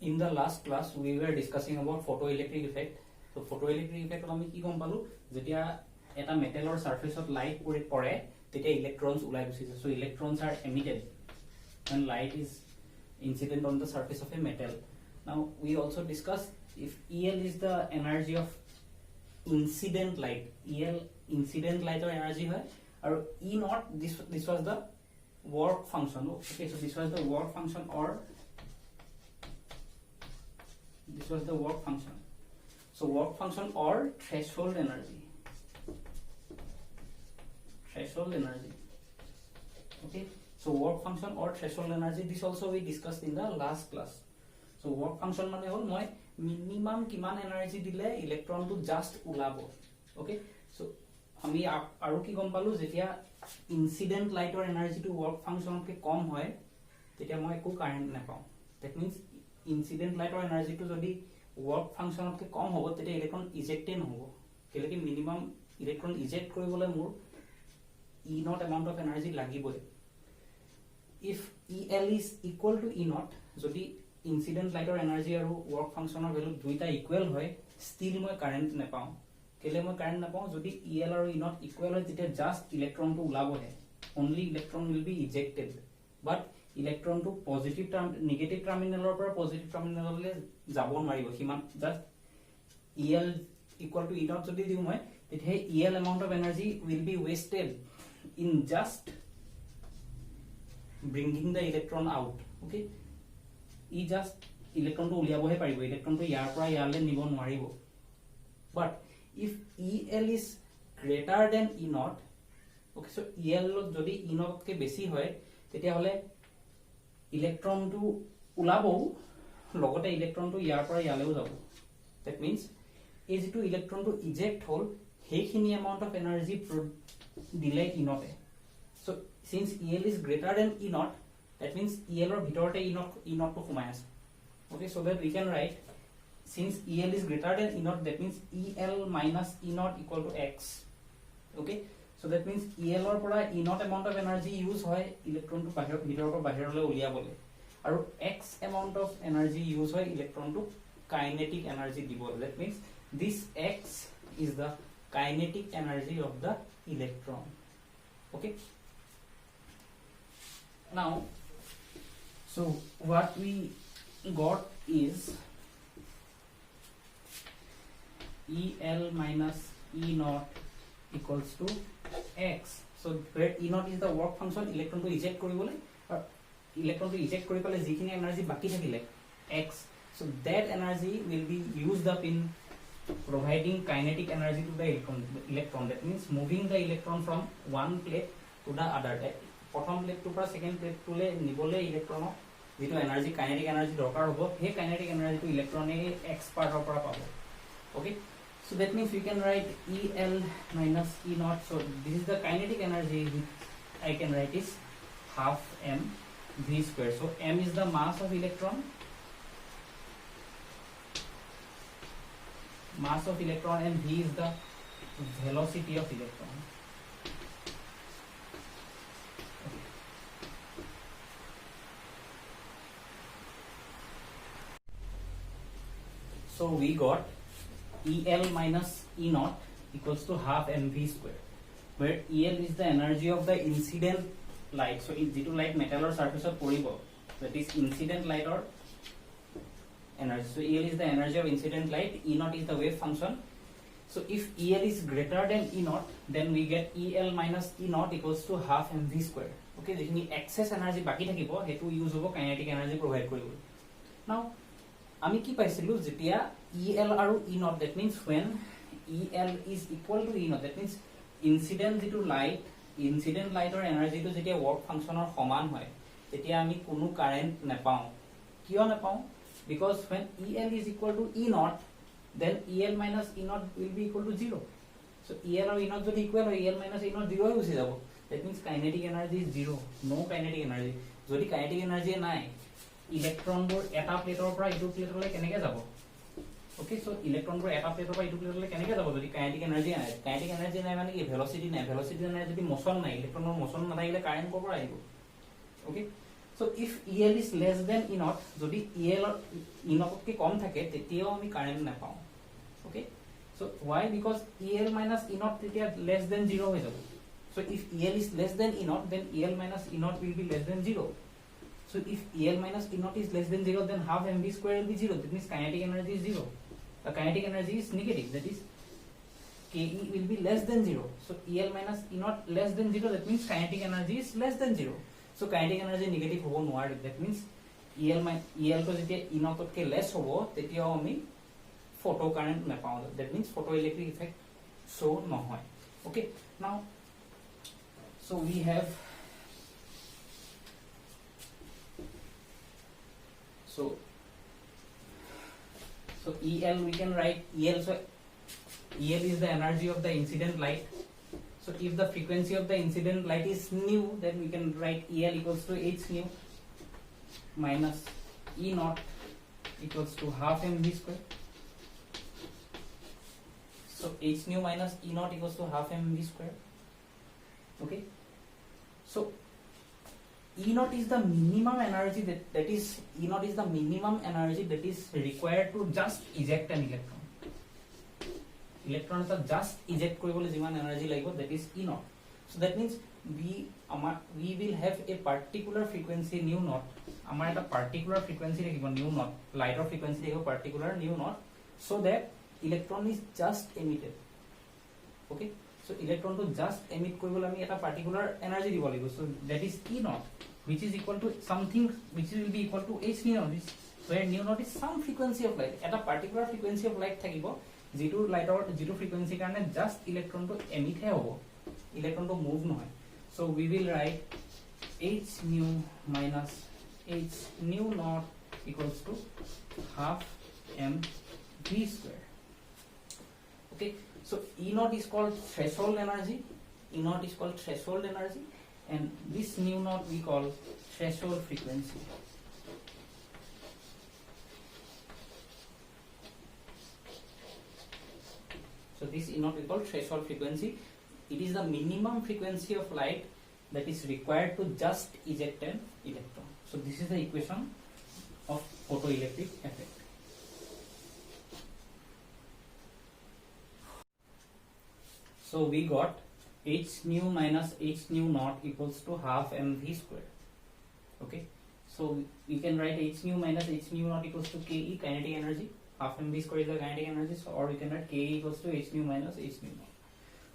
In the last class we were discussing about photoelectric effect. So photoelectric effect আমি কি গম পালো যেতিয়া এটা মেটেলৰ সাৰফেসত লাইট পৰে তেতিয়া ইলেক্ট্ৰনস ওলাই গুছি যায়. So electrons are emitted when light is incident on the surface of a metal. Now we also discussed if EL is the energy of incident light. EL incident light or energy হয় আৰু E naught this was the work function. Okay, so this was the work function or this was the work function. So work function or threshold energy. Threshold energy. Okay, so work function or threshold energy, this also we discussed in the last class. So work function মানে হল মই minimum কিমান energy দিলে electron two just ওলাব. Okay, so আমি আৰু কি গম পালো যেতিয়া ইনসিডেন্ট লাইটৰ এনাৰ্জি টু work function কে কম হয় তেতিয়া মই একো কারেন্ট নাপাও. That means incident light or energy to যদি work function কে কম হ'ব তেতিয়া ইলেক্ট্ৰন ইজেক্টে নহব. কেলে কি মিনিমাম ইলেক্ট্ৰন ইজেক্ট কৰিবলৈ মোৰ E naught amount of energy লাগিবই. If EL is equal to E naught, যদি incident light or energy আৰু work function ৰ ভ্যালু দুইটা ইকুৱেল হয় still মই কারেন্ট নাপাও. কেলে মই কারেন্ট নাপাও যদি EL আৰু E naught ইকুৱেল হয় তেতিয়া জাস্ট ইলেক্ট্ৰনটো ওলাবহে. Only electron will be ejected. But electron টু পজিটিভ নেগেটিভ টার্মিনালৰ পৰা পজিটিভ টার্মিনাললৈ যাব নোৱাৰিব. হিমান just EL equal to E naught যদি দিও মই তেতিয়া EL amount of energy will be wasted in just bringing the electron out. Okay, E just electron to উলিয়াবহে পাৰিব, electron to ইয়াৰ পৰা ইয়ালৈ নিব নোৱাৰিব. But if EL is greater than E naught, okay, so EL যদি E naught কে বেছি হয় তেতিয়া হলে ইলেক্ট্ৰন টু ওলাবও লগতে ইলেক্ট্ৰন টু ইয়াৰ পৰা ইয়ালৈও যাব. That means এই যেটো ইলেক্ট্ৰন টু ইজেক্ট হল হেখিনি amount of energy দিলে E naught. So since EL is greater than E naught, that means EL or ভিতৰতে E naught to সোমাই আছে. Okay, so that we can write since EL is greater than E naught, that means EL minus E naught equal to X. Okay, so that means EL or পৰা E naught amount of energy use হয় electron two ভিতৰৰ পৰা বাহিৰলৈ উলিয়াবলৈ আৰু X amount of energy use হয় electron two kinetic energy দিবলৈ. That means this X is the kinetic energy of the electron. Okay, now so what we got is EL minus E naught equals to X. So where E naught is the work function electron to eject কৰিবলৈ or electron to eject কৰি পালে যিখিনি energy বাকি থাকিলে X, so that energy will be used up in providing kinetic energy to the electron. That means moving the electron from one plate to the other. প্ৰথম প্লেটটো পৰা second প্লেটটোলে নিবলে ইলেক্ট্ৰনক যেটো energy kinetic energy দৰকাৰ হ'ব সেই kinetic এনাৰ্জিটো ইলেক্ট্ৰনে X পাৰ্টৰ পৰা পাব. Okay, so that means we can write EL minus E naught. So this is the kinetic energy which I can write is half m v square. So m is the mass of electron, and v is the velocity of electron. So we got EL minus E naught equals to half mv square, where EL is the energy of the incident light. So যেটো light metal or surface of পৰিব, that is incident light or energy. So EL is the energy of incident light, E naught is the wave function. So if EL is greater than E naught, then we get EL minus E naught equals to half mv square. Okay, যিখিনি excess energy বাকি থাকিব হেতু use হ'ব kinetic energy provide কৰিবলৈ. Now আমি কি পাইছিলো যেতিয়া EL আৰু E naught, that means when EL is equal to E naught, that means incident যেটো light, incident light or energy to যেতিয়া work function or সমান হয় তেতিয়া আমি কোনো কারেন্ট নাপাও. কিয় নাপাও? Because when EL is equal to E naught, then EL minus E naught will be equal to 0. So EL or E naught যদি equal হয় EL minus E naught 0 হৈ গুছি যাব. That means kinetic energy is 0, no kinetic energy. যদি kinetic energy নাই ইলেক্ট্ৰনবোৰ এটা প্লেটৰ পৰা ইটো প্লেটলৈ কেনেকৈ যাব? Okay, so ইলেক্ট্ৰনবোৰ এটা প্লেটৰ পৰা ইটো প্লেটলৈ কেনেকৈ যাব যদি কাইনেটিক এনাৰ্জি নাই? কাইনেটিক এনাৰ্জি নাই মানে কি ভেলোসিটি নাই, ভেলোসিটি নাই যদি মোশন নাই, ইলেক্ট্ৰনৰ মোশন নাথাকিলে কাৰেন্ট ক'ৰ পৰা আহিব? Okay, So if EL is less than E naught, যদি EL E naught কে কম থাকে তেতিয়াও আমি কারেন্ট নাপাও। Okay, so why? Because EL minus E naught তেতিয়া less than 0 হৈ যাব। So if EL is less than E naught, then EL minus E naught will be less than 0. So if EL minus E naught is less than 0, then half mv square will be 0. That means kinetic energy is 0. The kinetic energy is negative. That is Ke will be less than 0. So EL minus E naught less than 0. That means kinetic energy is less than 0. So kinetic energy negative hobo নোৱাৰে। That means EL to যেতিয়া E naught কে less hobo তেতিয়াও আমি photo current নাপাও। That means photoelectric effect show নহয়। Okay, now so we have so EL we can write EL. So EL is the energy of the incident light. So if the frequency of the incident light is nu, then we can write EL equals to h nu minus E naught equals to half mv square. So h nu minus E naught equals to half mv square. Okay, so E naught is the minimum energy that is E naught is the minimum energy that is required to just eject an electron. Electron is just eject koribole jiman energy lagibo, that is E naught. So that means we will have a particular frequency nu naught. Amar eta particular frequency lagibo nu naught, light or frequency lagibo particular nu naught, so that electron is just emitted. Okay, so electron to just emit koribole ami eta particular energy dibo lagibo. So that is E naught, which is equal to something which will be equal to h nu naught, where nu naught is some frequency of light. Eta particular frequency of light thakibo যিটো লাইটৰ যিটো frequency কাৰণে just ইলেক্ট্ৰনটো emit হে হ'ব, ইলেক্ট্ৰনটো move নহয়। So we will right h nu minus h nu naught equals to half mv square. Okay, so E naught is called threshold energy. E naught is called threshold energy, and this nu naught we call threshold frequency. So this E naught we call threshold frequency. It is the minimum frequency of light that is required to just eject an electron. So this is the equation of photoelectric effect. So we got h nu minus h nu naught equals to half mv square. Okay, so we can write h nu minus h nu naught equals to Ke, kinetic energy. Half mv square is the kinetic energy, so or we can write Ke equals to h nu minus h nu naught.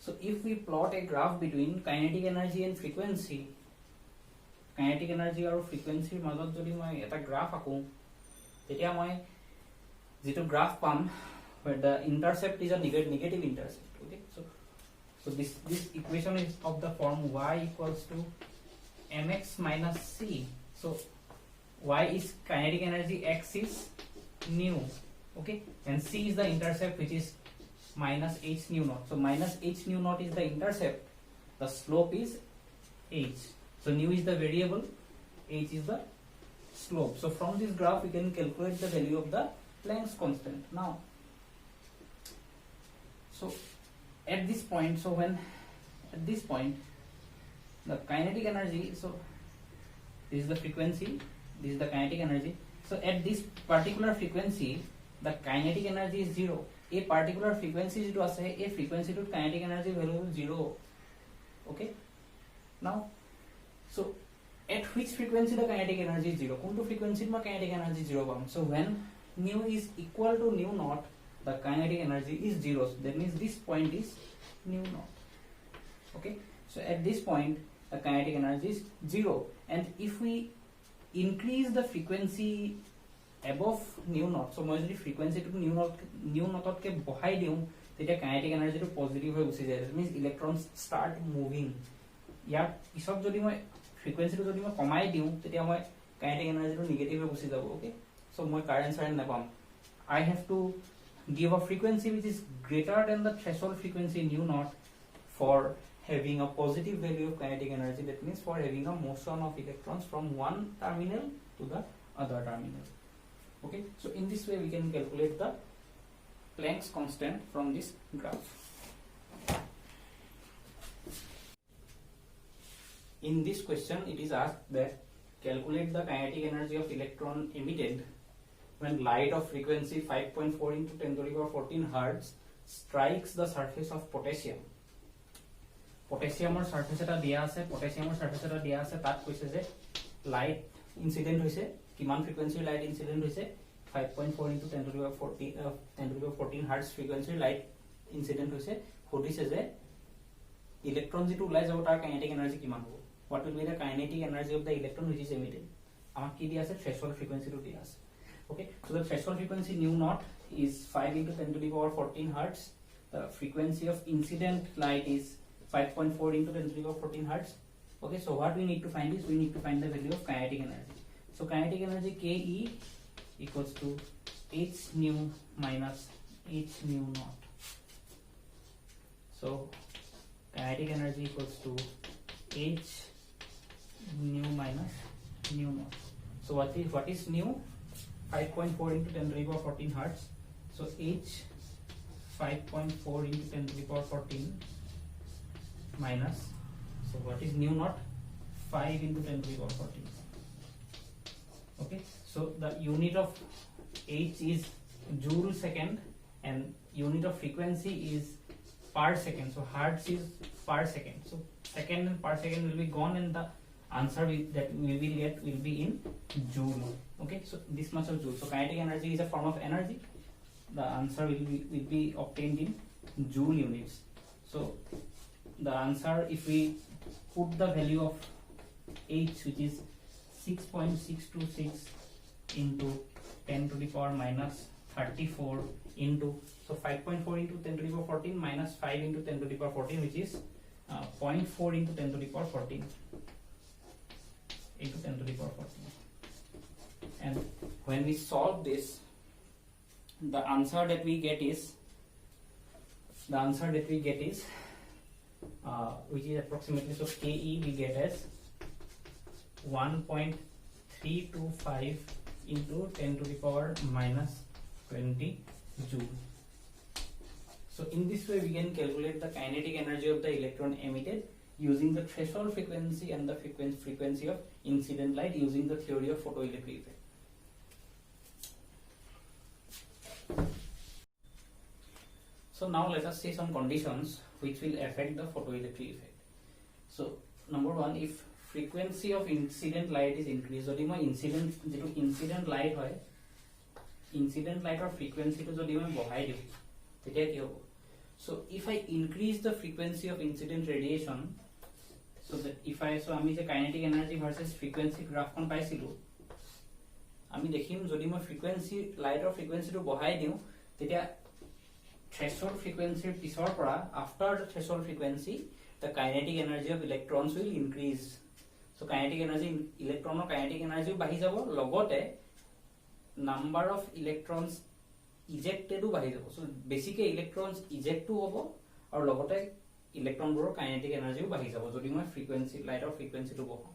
So if we plot a graph between kinetic energy and frequency, kinetic energy or frequency মাজত যদি মই এটা graph আকো, তেতিয়া মই যেটো graph palm where the intercept is a negative intercept. Okay, so this equation is of the form y equals to mx minus c. So y is kinetic energy, x is nu. Okay, and c is the intercept, which is minus h nu naught. So minus h nu naught is the intercept, the slope is h. So nu is the variable, h is the slope. So from this graph we can calculate the value of the Planck's constant. Now, so at this point, at this point the kinetic energy, so this is the frequency, this is the kinetic energy. So at this particular frequency the kinetic energy is 0. A particular frequency is to say a frequency to kinetic energy value is 0. Okay, now so at which frequency the kinetic energy is 0? Kuntu frequency ma kinetic energy 0 pam. So when nu is equal to nu naught, the kinetic energy is 0. So that means this point is nu naught. Okay, so at this point the kinetic energy is 0, and if we increase the frequency above nu naught, so মই যদি frequency to nu naught কে বহাই দিও, তেতিয়া kinetic energy to positive হৈ Gucci যায়. That means electrons start moving. ইয়াৰ পিছত যদি মই frequency to যদি মই কমাই দিও, তেতিয়া মই kinetic energy to negative হৈ গুচি যাব. Okay, so মই current নাপাম. I have to give a frequency which is greater than the threshold frequency nu naught for having a positive value of kinetic energy. That means for having a motion of electrons from one terminal to the other terminal. Okay, so in this way we can calculate the Planck's constant from this graph. In this question it is asked that calculate the kinetic energy of electron emitted when light of frequency 5.4 into 10 to the power 14 hertz strikes the surface of potassium. Potassium surface eta dia ase, potassium surface eta dia ase, tat koise je light incident hoise, kiman frequency light incident hoise 5.4 into 10 to the power 14 hertz frequency light incident hoise. Hodise je electron jitu ulai jabo tar kinetic energy kiman hobo. What will be the kinetic energy of the electron which is emitted? Amak ki dia ase threshold frequency to dia ase. Okay, so the threshold frequency nu naught is 5 into 10 to the power 14 hertz. The frequency of incident light is 5.4 into 10 to the power 14 hertz. Okay, so what we need to find is we need to find the value of kinetic energy. So kinetic energy Ke equals to h nu minus h nu naught. So kinetic energy equals to h nu minus nu naught. So what is nu? 5.4 into 10 to the power 14 hertz. So h 5.4 into 10 to the power 14 minus, so what is nu naught? 5 into 10 to the power 14. Okay, so the unit of h is joule second and unit of frequency is per second. So hertz is per second. So second and per second will be gone and the answer that we will get will be in joule. Okay, so this much of joule. So kinetic energy is a form of energy. The answer will be obtained in joule units. So the answer, if we put the value of h, which is 6.626 into 10 to the power minus 34 into, so 5.4 into 10 to the power 14 minus 5 into 10 to the power 14, which is 0.4 into 10 to the power 14 into 10 to the power 14. And when we solve this, the answer that we get is which is approximately, so Ke we get as 1.325 into 10 to the power minus 20 joule. So in this way we can calculate the kinetic energy of the electron emitted using the threshold frequency and the frequency of incident light using the theory of photoelectric effect. So now let us see some conditions which will affect the photoelectric effect. So number one, if frequency of incident light is increased, jodi moi incident light hoy, incident light or frequency to jodi moi bahai diu, tetia ki hobo? So if I increase the frequency of incident radiation, so that if I, so ami je kinetic energy versus frequency graph kon paisilu, ami dekhim jodi moi frequency light or frequency to bahai diu, tetia threshold frequency pisor pora, after the threshold frequency the kinetic energy of electrons will increase. So kinetic energy, electron or kinetic energy bahi jabo, logote number of electrons ejected to bahi jabo. So basically electrons eject to hobo or logote electron boro kinetic energy bahi jabo jodi moi frequency light or frequency to bahau.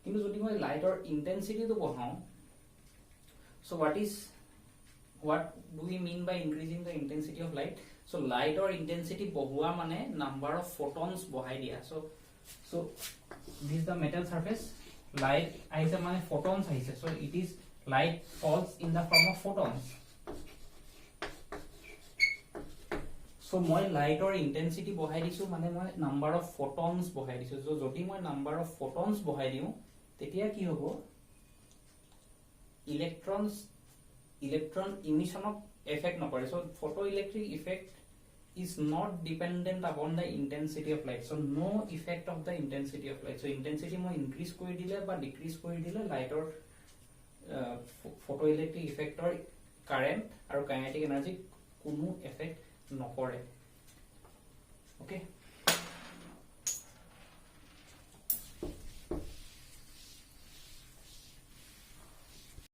Kintu jodi moi light or intensity to bahau, so what do we mean by increasing the intensity of light? So light or intensity bahua mane number of photons bahai dia. So this is the metal surface, light aise mane photons aise, so it is light falls in the form of photons. So moi light or intensity bahai disu mane moi number of photons bahai disu. So jodi moi number of photons bahai diu, tetia ki hobo? Electron emission of effect nokore. So photoelectric effect is not dependent upon the intensity of light. So no effect of the intensity of light. So intensity moi increase kori dile ba decrease kori dile light or photoelectric effect or current or kinetic energy কোনো effect নকৰে. Okay.